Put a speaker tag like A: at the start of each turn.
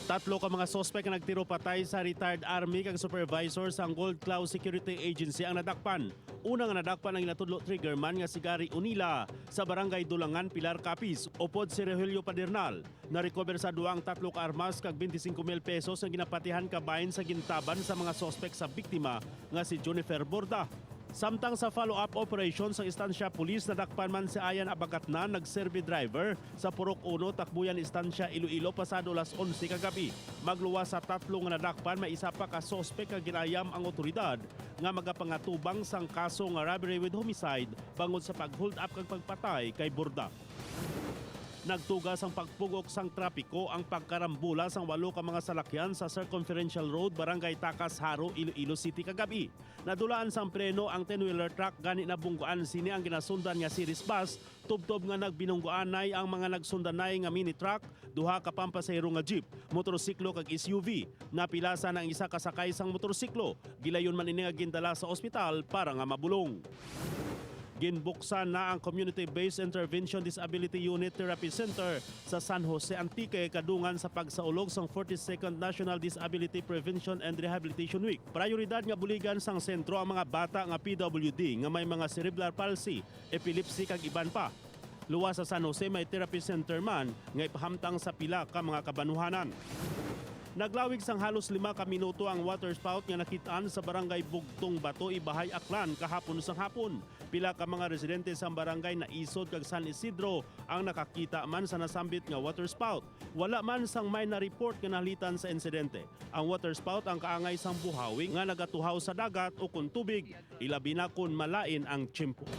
A: Tatlo ka mga suspek nga nagtiro patay sa retired army kag supervisor sa Gold Cloud Security Agency ang nadakpan. Unang nadakpan ang inatudlo triggerman nga si Gary Unila sa barangay Dulangan, Pilar, Capiz. Upod si Rehiyon Padernal. Na-recover sa duwang tatlo ka armas kag 25,000 pesos ang ginapatihan kabahin sa gintaban sa mga suspek sa biktima nga si Jennifer Borda. Samtang sa follow-up operation sa Istansya Police, nadakpan man si Ayan Abagatnan, nag-survey driver sa Purok 1, Takbuyan, Istansya, Iloilo, pasado las 11 kagabi. Magluwas sa tatlo nga nadakpan, may isa pa ka sospek nga ginayam ang otoridad nga magapangatubang sang kaso nga robbery with homicide bangod sa pag-hold up kag pagpatay kay Borda. Nagtugas ang pagpugok sang trapiko ang pagkarambola sang 8 ka mga salakyan sa Circumferential Road, Barangay Takas, Haro, Iloilo City kagabi. Nadulaan sang preno ang 10-wheeler truck gani nabungguan sini ang ginasundan nga series bus, tubtob nga nagbinungguanay ang mga nagsundanay nga mini truck, duha ka pampasahero nga jeep, motorsiklo kag SUV. Napilasan ang isa kasakay sang motorsiklo, gilayon man ini nga gindala sa ospital para nga mabulong. Ginbuksan na ang Community-Based Intervention Disability Unit Therapy Center sa San Jose Antique kadungan sa pagsaulog sang 42nd National Disability Prevention and Rehabilitation Week. Prioridad nga buligan sang sentro ang mga bata nga PWD nga may mga cerebral palsy, epilepsy kag iban pa. Luwas sa San Jose may therapy center man nga ipahamtang sa pila ka mga kabanuhanan. Naglawig sang halos 5 ka minuto ang waterspout nga nakitaan sa barangay Bugtong Bato, Ibahay, Aklan kahapon sang hapon. Pila ka mga residente sa barangay na Isod kag San Isidro ang nakakita man sa nasambit nga waterspout. Wala man sang may na-report nga nahalitan sa insidente. Ang waterspout ang kaangay sang buhawi nga nagatuhaw sa dagat o kun tubig, ilabi na kun malain ang tiyempo.